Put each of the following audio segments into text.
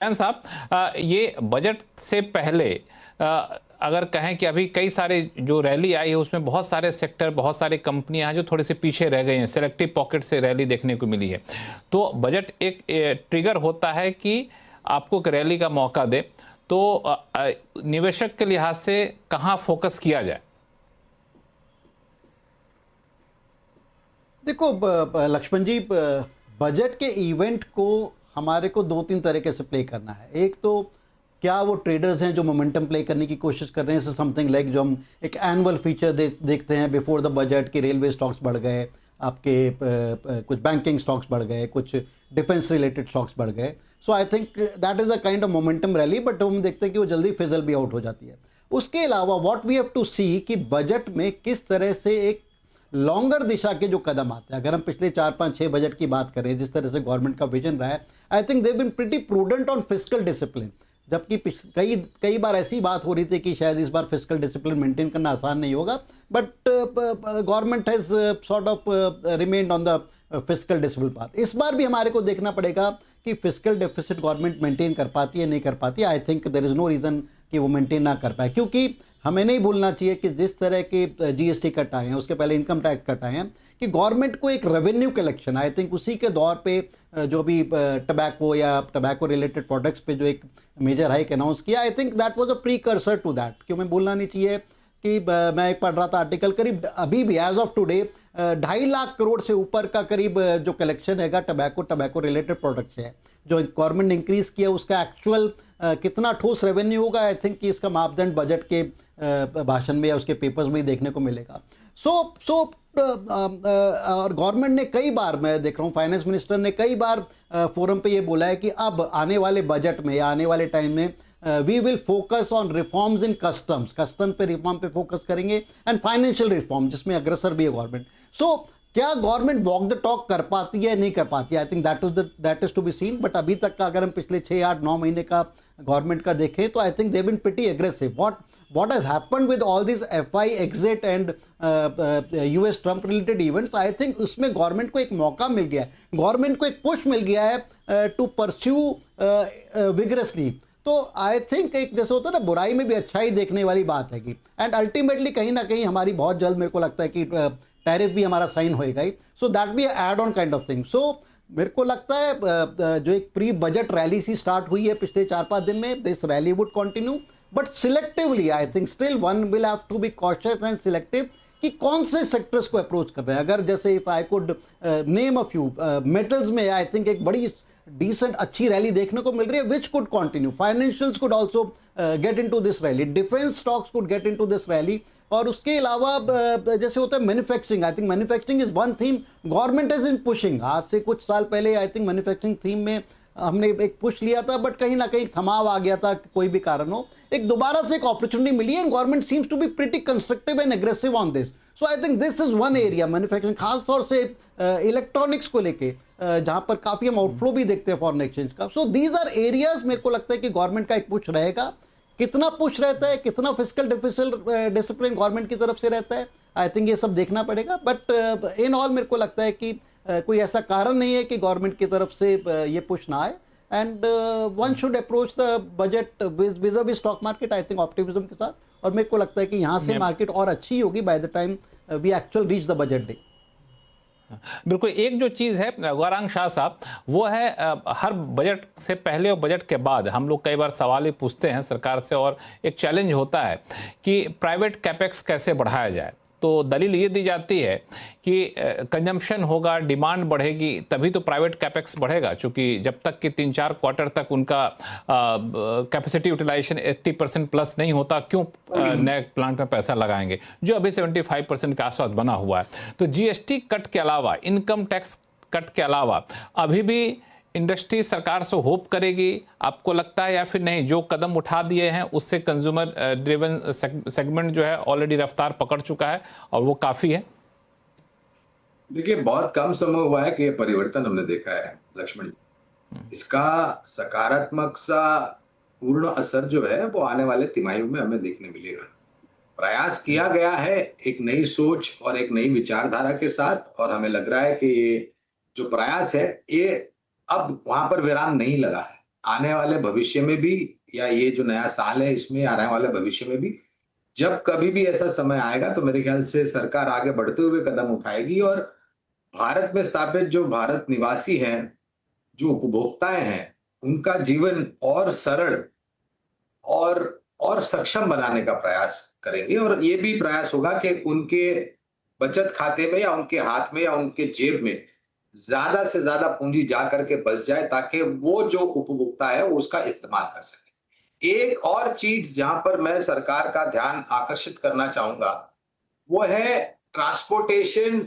साहब, ये बजट से पहले अगर कहें कि अभी कई सारे जो रैली आई है उसमें बहुत सारे सेक्टर, बहुत सारी कंपनियां हैं जो थोड़े से पीछे रह गए हैं, सेलेक्टिव पॉकेट से रैली देखने को मिली है। तो बजट एक ट्रिगर होता है कि आपको एक रैली का मौका दे, तो निवेशक के लिहाज से कहाँ फोकस किया जाए? देखो लक्ष्मण जी, बजट के इवेंट को हमारे को दो तीन तरीके से प्ले करना है। एक तो क्या वो ट्रेडर्स हैं जो मोमेंटम प्ले करने की कोशिश कर रहे हैं, समथिंग लाइक जो हम एक एनुअल फीचर देखते हैं बिफोर द बजट कि रेलवे स्टॉक्स बढ़ गए, आपके कुछ बैंकिंग स्टॉक्स बढ़ गए, कुछ डिफेंस रिलेटेड स्टॉक्स बढ़ गए। So I think that is a kind of momentum rally, but हम देखते हैं कि वो जल्दी फिजल भी आउट हो जाती है। उसके अलावा व्हाट वी हैव टू सी कि बजट में किस तरह से एक लॉन्गर दिशा के जो कदम आते हैं। अगर हम पिछले 4 5 6 बजट की बात करें, जिस तरह से गवर्नमेंट का विजन रहा है, I think they been pretty prudent on fiscal discipline. जबकि कई कई बार ऐसी बात हो रही थी कि शायद इस बार फिस्कल डिसिप्लिन मेंटेन करना आसान नहीं होगा, but government has sort of remained on the fiscal discipline path. इस बार भी हमारे को देखना पड़ेगा कि फिस्कल डेफिसिट गवर्नमेंट मेंटेन कर पाती है नहीं कर पाती है। I think there is no reason कि वो मेंटेन ना कर पाए, क्योंकि हमें नहीं भूलना चाहिए कि जिस तरह के जीएसटी कट आए हैं, उसके पहले इनकम टैक्स कट आए हैं, कि गवर्नमेंट को एक रेवेन्यू कलेक्शन, आई थिंक उसी के दौर पे जो भी टबैको या टबैको रिलेटेड प्रोडक्ट्स पे जो एक मेजर हाइक अनाउंस किया, I think that was a precursor to that. क्यों मैं भूलना नहीं चाहिए कि मैं एक पढ़ रहा था आर्टिकल, करीब अभी भी as of today 2.5 lakh crore से ऊपर का करीब जो कलेक्शन है टबैको रिलेटेड प्रोडक्ट्स है जो गवर्नमेंट ने इंक्रीज किया, उसका एक्चुअल कितना ठोस रेवेन्यू होगा, आई थिंक कि इसका मापदंड बजट के भाषण में या उसके पेपर्स में ही देखने को मिलेगा। और गवर्नमेंट ने कई बार, मैं देख रहा हूँ फाइनेंस मिनिस्टर ने कई बार फोरम पे ये बोला है कि अब आने वाले बजट में या आने वाले टाइम में we will focus on reforms in custom पे रिफॉर्म पे फोकस करेंगे, एंड फाइनेंशियल रिफॉर्म जिसमें अग्रसर भी है गवर्नमेंट। सो क्या गवर्नमेंट वॉक द टॉक कर पाती है नहीं कर पाती है, I think that is to be seen. But अभी तक का अगर हम पिछले 6 8 9 महीने का गवर्नमेंट का देखें तो I think they been pretty aggressive. what has happened with all these FI exit and US Trump related events, I think उसमें गवर्नमेंट को एक मौका मिल गया है, गवर्नमेंट को एक पुश मिल गया है टू परस्यू विगरसली। तो आई थिंक एक जैसे होता है ना, बुराई में भी अच्छाई देखने वाली बात है कि, एंड अल्टीमेटली कहीं ना कहीं हमारी बहुत जल्द मेरे को लगता है कि टैरिफ भी हमारा साइन होएगा ही, so that be add on kind of thing. So मेरे को लगता है जो एक प्री बजट रैली सी स्टार्ट हुई है पिछले 4 5 दिन में, this rally would continue, but selectively I think still one will have to be cautious and selective कि कौन से सेक्टर्स को अप्रोच कर रहे हैं। अगर जैसे if I could name a few metals में, आई थिंक एक बड़ी डिसेंट अच्छी रैली देखने को मिल रही है which could continue. Financials could also get into this rally, defence stocks could get into this rally. और उसके अलावा जैसे होता है manufacturing, I think manufacturing is one theme government is in pushing. आज से कुछ साल पहले आई थिंक मैन्युफैक्चरिंग थीम में हमने एक पुश लिया था, बट कहीं ना कहीं थमाव आ गया था, कोई भी कारण हो, एक दोबारा से एक अपॉर्चुनिटी मिली है, and government seems to be pretty constructive and aggressive on this. So I think this is one area manufacturing, खासतौर से इलेक्ट्रॉनिक्स को लेके जहां पर काफी हम आउटफ्लो भी देखते हैं फॉरेन एक्सचेंज का। सो दीज आर एरियाज मेरे को लगता है कि गवर्नमेंट का एक पुश रहेगा। कितना पुश रहता है, कितना फिस्कल डिसिप्लिन गवर्नमेंट की तरफ से रहता है, आई थिंक ये सब देखना पड़ेगा। बट इन ऑल मेरे को लगता है कि कोई ऐसा कारण नहीं है कि गवर्नमेंट की तरफ से ये पुश ना आए, and one should approach the budget विज़ stock market, I think optimism के साथ। और मेरे को लगता है कि यहाँ से मार्केट और अच्छी होगी by the time we actual reach the budget day. बिल्कुल। एक जो चीज़ है गौरांग शाह साहब, वो है हर बजट से पहले और बजट के बाद हम लोग कई बार सवाल ही पूछते हैं सरकार से, और एक चैलेंज होता है कि प्राइवेट कैपेक्स कैसे बढ़ाया जाए। तो दलील ये दी जाती है कि कंजम्पशन होगा, डिमांड बढ़ेगी, तभी तो प्राइवेट कैपेक्स बढ़ेगा, क्योंकि जब तक कि 3 4 क्वार्टर तक उनका कैपेसिटी यूटिलाइजेशन 80% प्लस नहीं होता, क्यों नए प्लांट में पैसा लगाएंगे, जो अभी 75% के आसपास बना हुआ है। तो जीएसटी कट के अलावा, इनकम टैक्स कट के अलावा अभी भी इंडस्ट्री सरकार से होप करेगी, आपको लगता है, या फिर नहीं, जो कदम उठा दिए हैं उससे कंज्यूमर ड्रिवन सेगमेंट जो है ऑलरेडी रफ्तार पकड़ चुका है और वो काफ़ी है? देखिए, बहुत कम समय हुआ है कि ये परिवर्तन हमने देखा है लक्ष्मण जी। इसका सकारात्मक सा पूर्ण असर जो है वो आने वाले तिमाहियों में हमें देखने मिलेगा। प्रयास किया गया है एक नई सोच और एक नई विचारधारा के साथ, और हमें लग रहा है कि ये जो प्रयास है ये अब वहां पर विराम नहीं लगा है। आने वाले भविष्य में भी, या ये जो नया साल है इसमें, आने वाले भविष्य में भी, जब कभी भी ऐसा समय आएगा तो मेरे ख्याल से सरकार आगे बढ़ते हुए कदम उठाएगी और भारत में स्थापित जो भारत निवासी हैं, जो उपभोक्ताएं हैं, उनका जीवन और सरल और सक्षम बनाने का प्रयास करेंगे। और ये भी प्रयास होगा कि उनके बचत खाते में या उनके हाथ में या उनके जेब में ज्यादा से ज्यादा पूंजी जा करके बच जाए, ताकि वो जो उपभोक्ता है वो उसका इस्तेमाल कर सके। एक और चीज जहां पर मैं सरकार का ध्यान आकर्षित करना चाहूंगा, वो है transportation,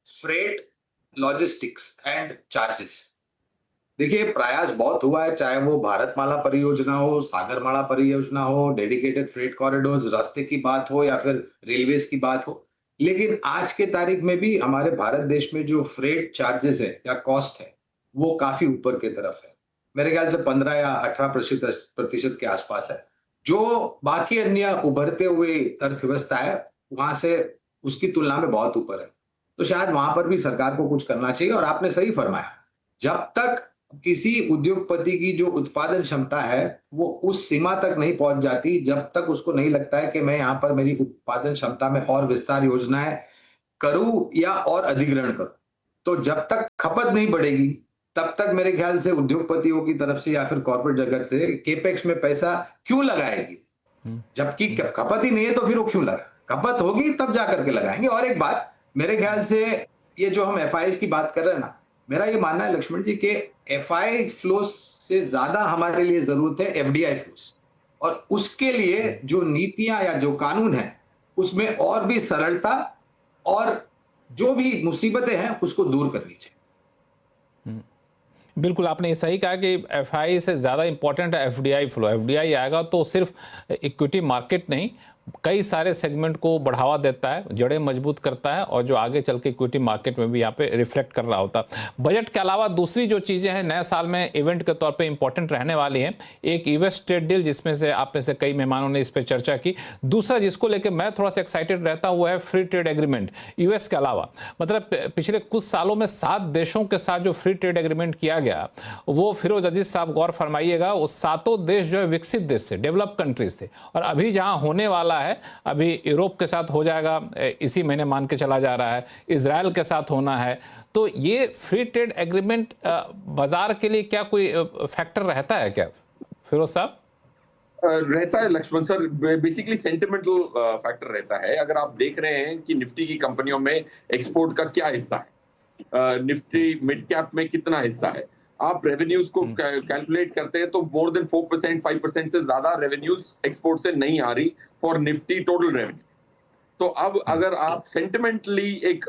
freight, logistics and charges. देखिए, प्रयास बहुत हुआ है, चाहे वो भारतमाला परियोजना हो, सागरमाला परियोजना हो, डेडिकेटेड फ्रेट कॉरिडोर्स, रास्ते की बात हो या फिर रेलवेज की बात हो, लेकिन आज के तारीख में भी हमारे भारत देश में जो फ्रेट चार्जेस है या कॉस्ट है, वो काफी ऊपर की तरफ है। मेरे ख्याल से 15 या 18% के आसपास है, जो बाकी अन्य उभरते हुए अर्थव्यवस्था है वहां से उसकी तुलना में बहुत ऊपर है। तो शायद वहां पर भी सरकार को कुछ करना चाहिए। और आपने सही फरमाया, जब तक किसी उद्योगपति की जो उत्पादन क्षमता है वो उस सीमा तक नहीं पहुंच जाती, जब तक उसको नहीं लगता है कि मैं यहाँ पर मेरी उत्पादन क्षमता में और विस्तार योजनाएं करूं या और अधिग्रहण करूं, तो जब तक खपत नहीं बढ़ेगी तब तक मेरे ख्याल से उद्योगपतियों की तरफ से या फिर कॉर्पोरेट जगत से केपेक्स में पैसा क्यों लगाएगी, जबकि खपत ही नहीं है तो फिर वो क्यों लगा, खपत होगी तब जाकर के लगाएंगे। और एक बात, मेरे ख्याल से ये जो हम एफआई की बात कर रहे हैं ना, मेरा ये मानना है लक्ष्मण जी के एफआई फ्लोस से ज्यादा हमारे लिए जरूरत है एफडीआई फ्लोस, और उसके लिए जो नीतियां या जो कानून है उसमें और भी सरलता और जो भी मुसीबतें हैं उसको दूर करनी चाहिए। बिल्कुल, आपने ये सही कहा कि एफआई से ज़्यादा इंपॉर्टेंट है एफडीआई फ्लो। एफडीआई आएगा तो सिर्फ इक्विटी मार्केट नहीं, कई सारे सेगमेंट को बढ़ावा देता है, जड़ें मजबूत करता है, और जो आगे चल के इक्विटी मार्केट में भी यहाँ पे रिफ्लेक्ट कर रहा होता है। बजट के अलावा दूसरी जो चीज़ें हैं नए साल में इवेंट के तौर पे इंपॉर्टेंट रहने वाली हैं, एक यूएस ट्रेड डील जिसमें से आप में से कई मेहमानों ने इस पर चर्चा की। दूसरा जिसको लेकर मैं थोड़ा सा एक्साइटेड रहता हूँ वो है फ्री ट्रेड एग्रीमेंट यूएस के अलावा। मतलब पिछले कुछ सालों में 7 देशों के साथ जो फ्री ट्रेड एग्रीमेंट किया गया, वो फिरोज अजीज साहब गौर फरमाइएगा, वो 7 देश जो है विकसित देश थे, डेवलप कंट्रीज थे। और अभी जहाँ होने वाला है, अभी यूरोप के साथ हो जाएगा, इसी महीने मान के चला जा रहा है, इजराइल के साथ होना है। तो ये फ्री ट्रेड एग्रीमेंट बाजार के लिए क्या कोई फैक्टर रहता है क्या फिरोज साहब? रहता है Lakshman sir, basically sentimental factor रहता है। अगर आप देख रहे हैं कि निफ्टी की कंपनियों में एक्सपोर्ट का क्या हिस्सा है, निफ्टी मिड कैप में कितना हिस्सा है, आप रेवेन्यूज को कैलकुलेट करते हैं तो मोर देन 4%, 5% से ज्यादा रेवेन्यूज एक्सपोर्ट से नहीं आ रही फॉर निफ्टी टोटल रेवेन्यू। तो अब अगर आप सेंटिमेंटली एक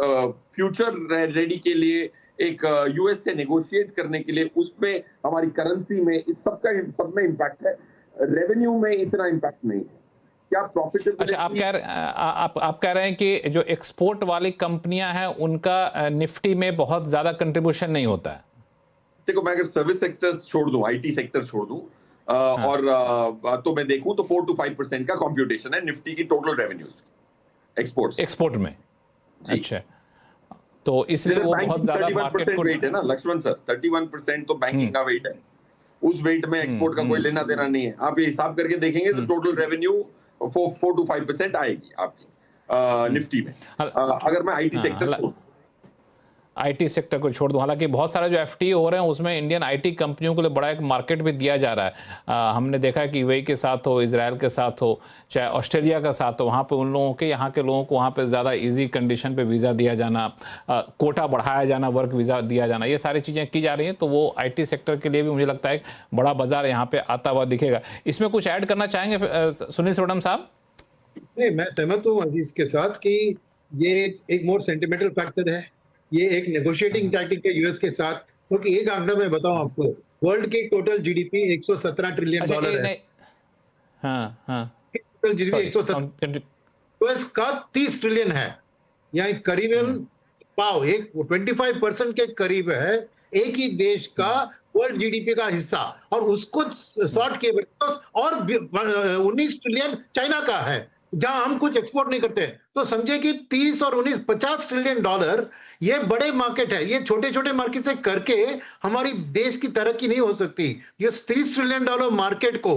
फ्यूचर रेडी के लिए, एक यूएस से नेगोशिएट करने के लिए, उसमें हमारी करेंसी में, इस सब में इम्पैक्ट है, रेवेन्यू में इतना इम्पैक्ट नहीं है। क्या प्रॉफिटेबिलिटी? अच्छा, आप कह रहे हैं कि जो एक्सपोर्ट वाली कंपनियां हैं उनका निफ्टी में बहुत ज्यादा कंट्रीब्यूशन नहीं होता है। देखो, मैं अगर सर्विस सेक्टर छोड़ दूं, आईटी सेक्टर छोड़ दूं, और तो मैं देखूं तो 4 to 5% का कंप्यूटेशन है निफ्टी की टोटल रेवेन्यूज एक्सपोर्ट में। अच्छा, तो इसलिए वो बहुत ज्यादा मार्केट को वेट है ना लक्ष्मण सर, 31% तो बैंकिंग का वेट है, उस वेट में एक्सपोर्ट का कोई लेना देना नहीं है। आप ये हिसाब करके देखेंगे तो टोटल रेवेन्यू 4 to 5% आएगी आपकी निफ्टी में, अगर मैं आईटी सेक्टर आईटी सेक्टर को छोड़ दूं। हालांकि बहुत सारे जो एफटीए हो रहे हैं उसमें इंडियन आईटी कंपनियों के लिए बड़ा एक मार्केट भी दिया जा रहा है। हमने देखा है कि यूएई के साथ हो, इजराइल के साथ हो, चाहे ऑस्ट्रेलिया के साथ हो, वहाँ पे उन लोगों के, यहाँ के लोगों को वहाँ पे ज़्यादा इजी कंडीशन पे वीज़ा दिया जाना, कोटा बढ़ाया जाना, वर्क वीज़ा दिया जाना, ये सारी चीज़ें की जा रही हैं। तो वो आईटी सेक्टर के लिए भी मुझे लगता है बड़ा बाजार यहाँ पे आता हुआ दिखेगा। इसमें कुछ ऐड करना चाहेंगे सुनील सोडम साहब? नहीं, मैं सहमत हूँ अजीज के साथ कि ये एक मोर सेंटिमेंटल फैक्टर है, ये एक नेगोशिएटिंग टैक्टिक है यूएस के साथ। क्योंकि एक आंकड़ा मैं बताऊं आपको, वर्ल्ड की टोटल जीडीपी $117 ट्रिलियन है। टोटल जीडीपी 117, यूएस का 30 ट्रिलियन है, यहाँ करीबन पाव, एक 25% के करीब है एक ही देश का वर्ल्ड जीडीपी का हिस्सा, और उसको शॉर्ट किए और 19 ट्रिलियन चाइना का है। जहां हम कुछ एक्सपोर्ट नहीं करते हैं। तो समझे कि 30 और 19 $50 ट्रिलियन ये बड़े मार्केट है। ये छोटे छोटे मार्केट से करके हमारी देश की तरक्की नहीं हो सकती। ये $30 ट्रिलियन मार्केट को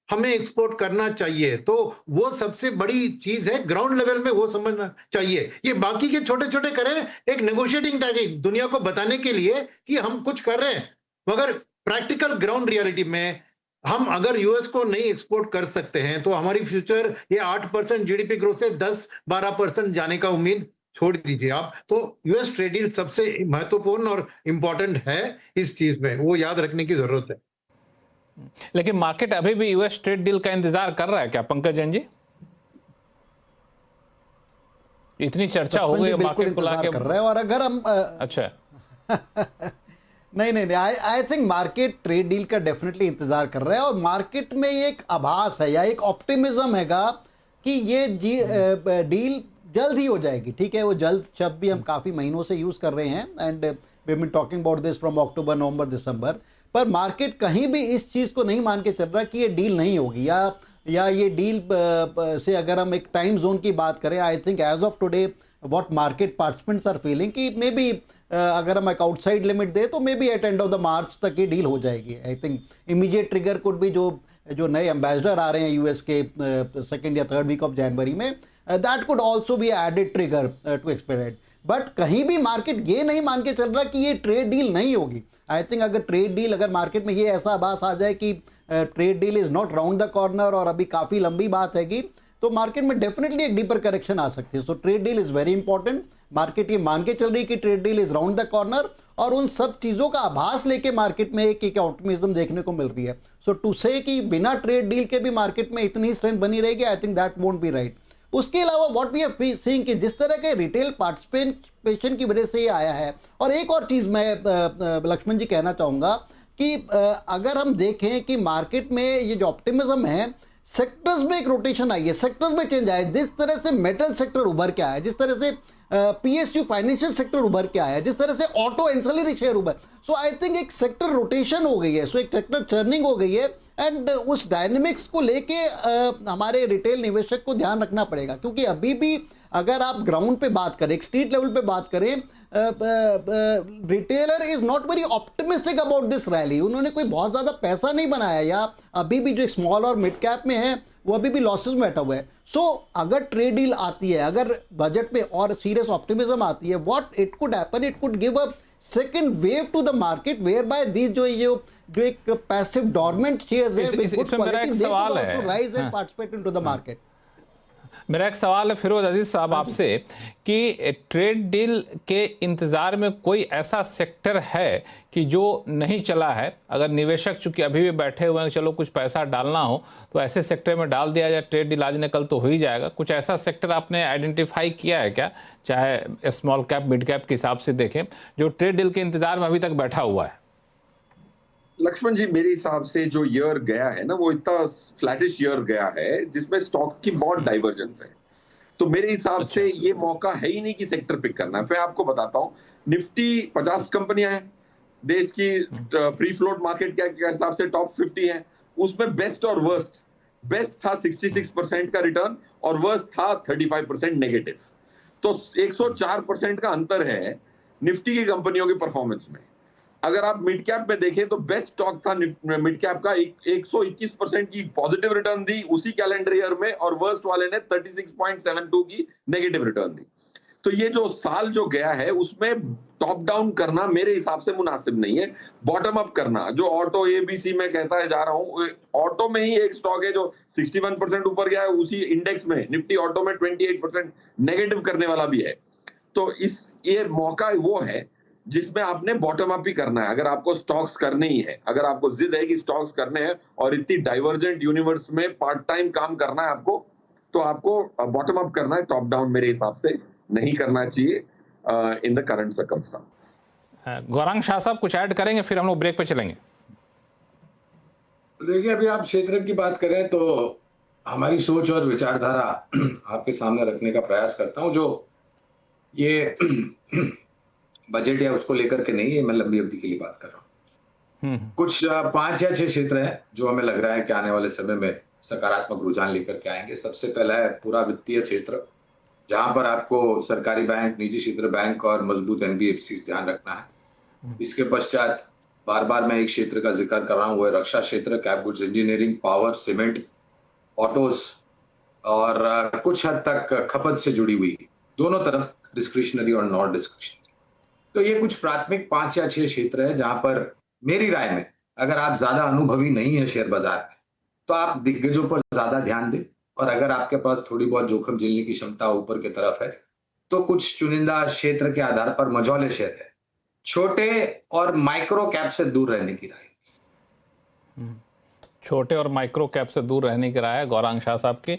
हमें एक्सपोर्ट करना चाहिए। तो वो सबसे बड़ी चीज है, ग्राउंड लेवल में वो समझना चाहिए। ये बाकी के छोटे छोटे करें एक नेगोशिएटिंग टैक्टिक दुनिया को बताने के लिए कि हम कुछ कर रहे हैं, मगर प्रैक्टिकल ग्राउंड रियलिटी में हम अगर यूएस को नहीं एक्सपोर्ट कर सकते हैं तो हमारी फ्यूचर ये 8% जीडीपी ग्रोथ से 10-12% जाने का उम्मीद छोड़ दीजिए आप। तो यूएस ट्रेड डील सबसे महत्वपूर्ण और इंपॉर्टेंट है इस चीज में, वो याद रखने की जरूरत है। लेकिन मार्केट अभी भी यूएस ट्रेड डील का इंतजार कर रहा है क्या पंकज जैन जी? इतनी चर्चा हो गई मार्केट को लाके कर रहा है। और अगर हम अच्छा नहीं, I think market trade deal का डेफिनेटली इंतजार कर रहा है। और मार्केट में एक आभास है या एक ऑप्टिमिज्म हैगा कि ये डील जल्द ही हो जाएगी। ठीक है, वो जल्द शब्द भी हम काफ़ी महीनों से यूज़ कर रहे हैं and we been talking about this from October, November, December. पर मार्केट कहीं भी इस चीज़ को नहीं मान के चल रहा कि ये डील नहीं होगी या ये डील से अगर हम एक टाइम जोन की बात करें, I think as of today what market participants are feeling कि मे बी अगर हम एक आउटसाइड लिमिट दे तो may be at end of the March तक ये डील हो जाएगी। I think immediate trigger could भी जो नए एम्बेसडर आ रहे हैं यूएस के सेकेंड या थर्ड वीक ऑफ जनवरी में, that could also be added trigger to expected. But कहीं भी मार्केट ये नहीं मान के चल रहा कि ये ट्रेड डील नहीं होगी। आई थिंक अगर मार्केट में ये ऐसा आभास आ जाए कि trade deal is not round the corner और अभी काफ़ी लंबी बात हैगी, तो मार्केट में डेफिनेटली एक डीपर करेक्शन आ सकती है। So trade deal is very important. Market ये मान के चल रही कि trade deal is round the corner और उन सब चीज़ों का आभास लेके मार्केट में एक ऑप्टिमिज्म देखने को मिल रही है। सो टू से कि बिना ट्रेड डील के भी मार्केट में इतनी स्ट्रेंथ बनी रहेगी, आई think that won't be right. उसके अलावा व्हाट वी आर सीइंग कि जिस तरह के रिटेल पार्टिसिपेशन की वजह से ये आया है। और एक और चीज़ मैं लक्ष्मण जी कहना चाहूँगा कि अगर हम देखें कि मार्केट में ये जो ऑप्टिमिज्म है, सेक्टर्स में एक रोटेशन आई है, सेक्टर्स में चेंज आया। जिस तरह से मेटल सेक्टर उभर के आया, जिस तरह से पीएसयू फाइनेंशियल सेक्टर उभर के आया, जिस तरह से ऑटो एंसिलरी शेयर उभर, सो आई थिंक एक सेक्टर रोटेशन हो गई है, सो एक सेक्टर टर्निंग हो गई है। एंड उस डायनेमिक्स को लेके हमारे रिटेल निवेशक को ध्यान रखना पड़ेगा, क्योंकि अभी भी अगर आप ग्राउंड पे बात करें, एक स्ट्रीट लेवल पे बात करें, retailer is not very optimistic about this rally. उन्होंने कोई बहुत ज़्यादा पैसा नहीं बनाया या अभी भी जो स्मॉल और मिड कैप में है वो अभी भी लॉसेस में बैठा हुआ है। सो अगर ट्रेड डील आती है, अगर बजट में और सीरियस ऑप्टिमिज्म आती है, what it could happen, it could give a second wave to the market where by these जो एक पैसिव डोरमेंट शेयर्स है with good quality, they could also rise and participate into the market. मेरा एक सवाल है फिरोज अजीज साहब आपसे कि ट्रेड डील के इंतजार में कोई ऐसा सेक्टर है कि जो नहीं चला है? अगर निवेशक चूंकि अभी भी बैठे हुए हैं, चलो कुछ पैसा डालना हो तो ऐसे सेक्टर में डाल दिया जाए, ट्रेड डील आज न कल तो हो ही जाएगा। कुछ ऐसा सेक्टर आपने आइडेंटिफाई किया है क्या, चाहे स्मॉल कैप मिड कैप के हिसाब से देखें, जो ट्रेड डील के इंतजार में अभी तक बैठा हुआ है? लक्ष्मण जी, मेरे हिसाब से जो ईयर गया है ना, वो इतना फ्लैटिश ईयर गया है जिसमें स्टॉक की बहुत डाइवर्जेंस है। तो मेरे हिसाब से ये मौका है ही नहीं कि सेक्टर पिक करना है। मैं आपको बताता हूँ, निफ्टी 50 कंपनियां हैं देश की, फ्री फ्लोट मार्केट के हिसाब से टॉप 50 है। उसमें बेस्ट और वर्स्ट, बेस्ट था 66% का रिटर्न और वर्स्ट था 35% नेगेटिव। तो 104% का अंतर है निफ्टी की कंपनियों की परफॉर्मेंस में। अगर आप मिड कैप में देखें तो बेस्ट स्टॉक था मिड कैप का 121% की पॉजिटिव रिटर्न दी उसी कैलेंडर ईयर में, और वर्स्ट वाले ने 36.72 की नेगेटिव रिटर्न दी। तो ये जो साल जो गया है उसमें टॉप डाउन करना मेरे हिसाब से मुनासिब नहीं है, बॉटम अप करना। जो ऑटो एबीसी में कहता है जा रहा हूं, ऑटो में ही एक स्टॉक है जो 61% ऊपर गया है, उसी इंडेक्स में निफ्टी ऑटो में 28% नेगेटिव करने वाला भी है। तो ये मौका वो है जिसमें आपने बॉटम अप ही करना है। अगर आपको स्टॉक्स करने ही है, अगर आपको जिद है कि स्टॉक्स करने हैं और इतनी डाइवर्जेंट यूनिवर्स में पार्ट टाइम काम करना है आपको, तो आपको बॉटम अप करना है, टॉप डाउन मेरे हिसाब से नहीं करना चाहिए in the current circumstance. Gaurang Shah साहब कुछ ऐड करेंगे, फिर हम लोग ब्रेक पे चलेंगे। देखिए, अभी आप क्षेत्र की बात करें तो हमारी सोच और विचारधारा आपके सामने रखने का प्रयास करता हूं। जो ये बजट या उसको लेकर के नहीं है, मैं लंबी अवधि के लिए बात कर रहा हूँ। कुछ 5 या 6 क्षेत्र हैं जो हमें लग रहा है कि आने वाले समय में सकारात्मक रुझान लेकर के आएंगे। सबसे पहला है पूरा वित्तीय क्षेत्र, जहां पर आपको सरकारी बैंक, निजी क्षेत्र बैंक और मजबूत एनबीएफसी ध्यान रखना है। इसके पश्चात बार बार मैं एक क्षेत्र का जिक्र कर रहा हूं, वो है रक्षा क्षेत्र, cap goods, engineering, power, cement, autos और कुछ हद तक खपत से जुड़ी हुई दोनों तरफ डिस्क्रिशनरी और नॉन डिस्क्रिशनरी। तो ये कुछ प्राथमिक 5 या 6 क्षेत्र है जहां पर मेरी राय में अगर आप ज्यादा अनुभवी नहीं है शेयर बाजार में तो आप दिग्गजों पर ज्यादा ध्यान दें, और अगर आपके पास थोड़ी बहुत जोखिम झेलने की क्षमता ऊपर की तरफ है तो कुछ चुनिंदा क्षेत्र के आधार पर मझौले शेयर है, छोटे और माइक्रो कैप से दूर रहने की राय। छोटे और माइक्रो कैप से दूर रहने की राय है गौरांग शाह साहब की।